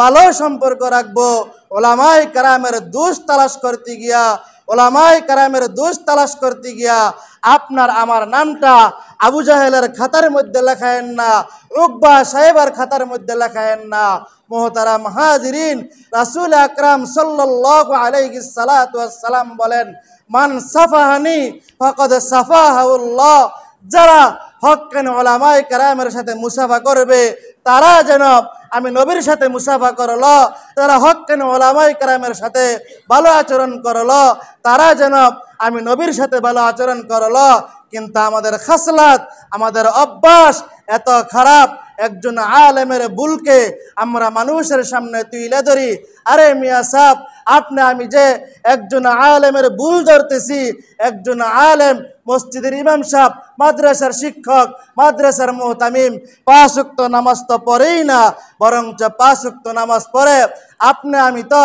ভালো সম্পর্ক রাখবো। ওলামায়ে কেরামের দোষ তালাশ করতে গিয়া, ওলামায়ে কেরামের দোষ তালাশ করতে গিয়া আপনার আমার নামটা আবু জাহেলের খাতার মধ্যে লেখায়েন না, উকবা সাহেবের খাতার মধ্যে লেখায়েন না। মুহতারাম হাজিরিন, রাসূল আকরাম সাল্লাল্লাহু আলাইহি সাল্লাতু ওয়াস সালাম বলেন, মান সাফাহানি ফাকাদ সাফাহাহুল্লাহ। যারা হক্কান উলামায়ে কেরামের সাথে মুসাফা করবে তারা যেন আমি নবীর সাথে মুসাফা করলো, তারা হক্কান উলামায়ে কেরামের সাথে ভালো আচরণ করলো, তারা যেন আমি নবীর সাথে ভালো আচরণ করলো। কিন্তু আমাদের খাসলাত, আমাদের অভ্যাস এত খারাপ, একজন আলেমের ভুলকে আমরা মানুষের সামনে তুলে ধরি। আরে মিয়া সাহেব, আপনি আমি যে একজন আলেমের ভুল ধরতেছি, একজন আলেম মসজিদের ইমাম সাহেব, মাদ্রাসার শিক্ষক, মাদ্রাসার মুহতামিম, 5 ওয়াক্ত নামাজ তো পড়েই না, বরঞ্চ 5 ওয়াক্ত নামাজ পড়ে। আপনি আমি তো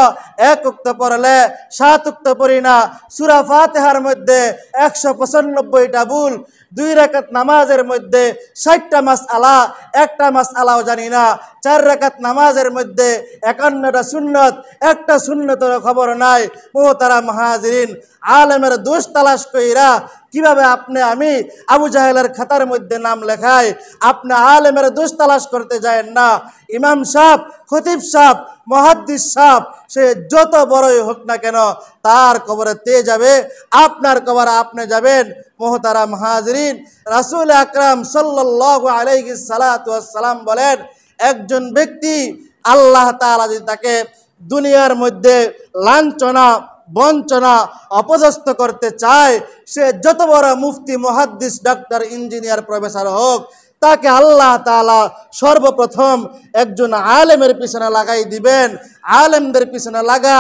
1 ওয়াক্ত পড়লে 7 ওয়াক্ত পড়ি না। সূরা ফাতিহার মধ্যে 195টা ভুল, 2 রাকাত নামাজের মধ্যে 60টা মাসআলা, একটা মাসআলাও জানি না। 4 রাকাত নামাজের মধ্যে 51টা সুন্নত, একটা সুন্নতের খবর নাই। মুহতারাম হাজিরিন, আলেমের দোষ তালাশ কইরা কিভাবে আপনি আমি আবু জাহেলের খাতার মধ্যে নাম লেখায়? আপনি আলেমের দোষ তালাশ করতে যায়েন না। ইমাম সাহেব, খতিব সাহেব, মুহাদ্দিস সাহেব, সে যত বড়ই হোক না কেন, তার কবরে তে যাবে, আপনার কবরে আপনি যাবেন। মুহতারাম হাজিরিন, রাসূল আকরাম সাল্লাল্লাহু আলাইহি সাল্লাতু ওয়াস সালাম বলেন, একজন ব্যক্তি আল্লাহ তাআলা যদি তাকে দুনিয়ার মধ্যে লাঞ্ছনা, বঞ্চনা, অপদস্থ করতে চায়, সে যত বড় মুফতি, মুহাদ্দিস, ডাক্তার, ইঞ্জিনিয়ার, প্রফেসর হোক, তাকে আল্লাহ তাআলা সর্বপ্রথম একজন আলেমের পিছনে লাগাই দিবেন। আলেমদের পিছনে লাগা,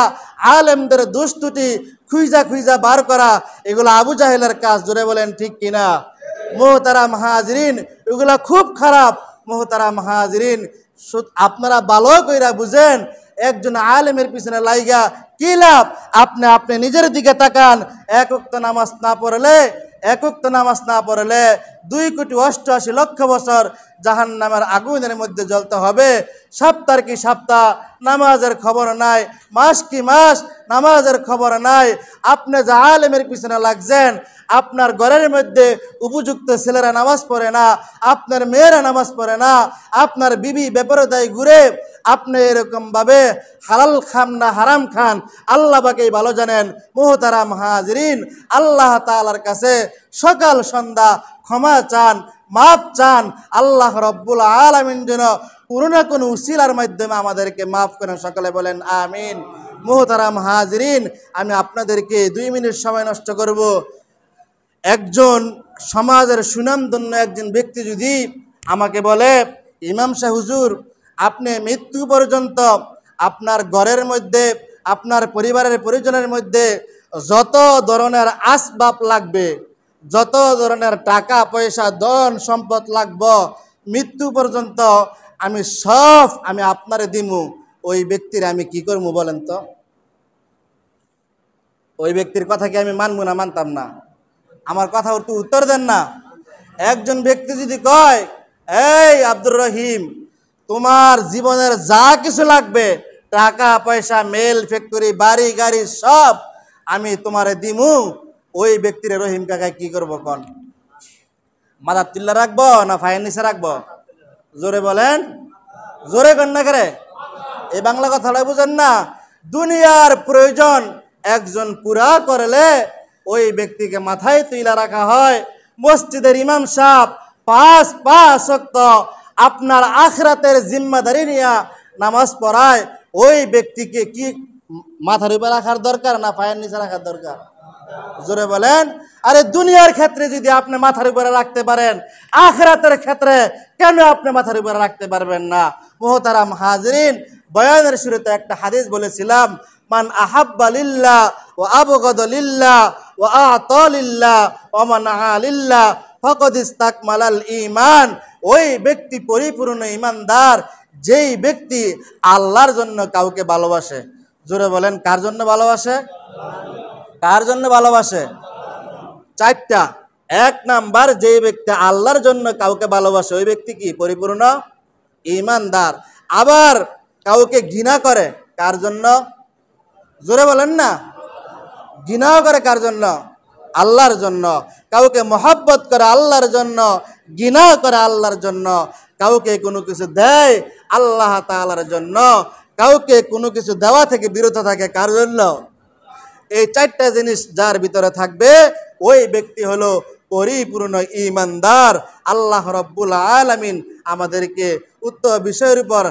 আলেমদের দোষ ত্রুটি খুঁজা খুঁজা বার করা, এগুলো আবু জাহেলের কাজ। জোরে বলেন ঠিক কিনা? মুহতারাম হাজিরিন, এগুলা খুব খারাপ। মুহতারাম হাজিরিন, আপনারা ভালো কইরা বুঝেন, একজন আলেমের পিছনে লাইগা কি লাভ? আপনি নিজের দিকে তাকান। 1 ওয়াক্ত নামাজ না পড়লে, 1 ওয়াক্ত নামাজ না পড়লে 2,88,00,000 বছর জাহান্নামের আগুনের মধ্যে জ্বলতে হবে। সপ্তাহ কি সপ্তাহ নামাজের খবর নাই, মাস কি মাস নামাজের খবর নাই। আপনি যে আলেমের পিছনে লাগছেন, আপনার ঘরের মধ্যে উপযুক্ত ছেলেরা নামাজ পড়ে না, আপনার মেয়েরা নামাজ পড়ে না, আপনার বিবি বেপরদায় ঘুরে, আপনি এরকম ভাবে হালাল খান না হারাম খান, আল্লাহ পাকেই ভালো জানেন। মুহতারাম হাজিরিন, আল্লাহ তাআলার কাছে সকাল সন্ধ্যা ক্ষমা চান, মাফ চান। আল্লাহ রব্বুল আলামিন যেন কোনো না কোনো উসিলার মাধ্যমে আমাদেরকে মাফ করেন। সকলে বলেন আমিন। মুহতারাম হাজিরিন, আমি আপনাদেরকে 2 মিনিট সময় নষ্ট করব। একজন সমাজের সুনামধন্য একজন ব্যক্তি যদি আমাকে বলে, ইমাম সাহেব হুজুর, আপনি মৃত্যু পর্যন্ত আপনার ঘরের মধ্যে, আপনার পরিবারের পরিজনের মধ্যে যত ধরনের আসবাব লাগবে, যত ধরনের টাকা পয়সা, ধন সম্পদ লাগবে, মৃত্যু পর্যন্ত আমি সব আপনারে দিমু, ওই ব্যক্তির আমি কি করবো বলেন তো? ওই ব্যক্তির কথা কি আমি মানবো না মানতাম না? আমার কথা উত্তর দেন না। একজন ব্যক্তি যদি কয়, এই আব্দুর রহিম, তোমার জীবনের যা কিছু লাগবে, টাকা পয়সা, মেল ফ্যাক্টরি, বাড়ি গাড়ি সব আমি তোমারে দিমু, ওই ব্যক্তির রহিম কাকায় কি করবো কোন? মাথার তিল্লা রাখবো না ফাইন নিচে রাখবো? জোরে বলেন, জোরে কন্যা করে। এই বাংলা কথাটা বুঝেন না? দুনিয়ার প্রয়োজন একজন পুরা করলে ওই ব্যক্তিকে মাথায় তুইলা রাখা হয়। মসজিদের ইমাম সাহেব 5 ওয়াক্ত আপনার আখিরাতের জিম্মাদারি নিয়ে নামাজ পড়ায়, ওই ব্যক্তিকে কি মাথার উপর রাখার দরকার না পায়ের নিচে রাখার দরকার? জোরে বলেন। আরে দুনিয়ার ক্ষেত্রে যদি আপনি মাথার উপরে রাখতে পারেন, আখিরাতের ক্ষেত্রে কেন আপনি মাথার উপরে রাখতে পারবেন না? মুহতারাম হাজিরিন, বয়ানের শুরুতে একটা হাদিস বলেছিলাম, মান আহাব্বা লিল্লাহ ওয়া আবগাদা লিল্লাহ ওয়া আতা লিল্লাহ ওয়া মানআ লিল্লাহ ফাকাদ ইসতাকমালাল ঈমান। ওই ব্যক্তি পরিপূর্ণ ঈমানদার, যেই ব্যক্তি আল্লাহর জন্য কাউকে ভালোবাসে। জোরে বলেন, কার জন্য ভালোবাসে? কার জন্য ভালোবাসে? 4টা। 1 নাম্বার, যেই ব্যক্তি আল্লাহর জন্য কাউকে ভালোবাসে, ওই ব্যক্তি কি পরিপূর্ণ ঈমানদার। আবার কাউকে ঘৃণা করে কার জন্য? জোরে বলেন না। ঘৃণাও করে কার জন্য? আল্লাহর জন্য। কাউকে মহব্বত করে আল্লাহর জন্য, ঘৃণাও করে আল্লাহর জন্য। কাউকে কোনো কিছু দেয় আল্লাহ তাআলার জন্য, কাউকে কোনো কিছু দেওয়া থেকে বিরত থাকে কার জন্য? এই চারটা জিনিস যার ভিতরে থাকবে ওই ব্যক্তি হলো পরিপূর্ণ ঈমানদার। আল্লাহ রাব্বুল আলামিন আমাদেরকে উক্ত বিষয়ের উপর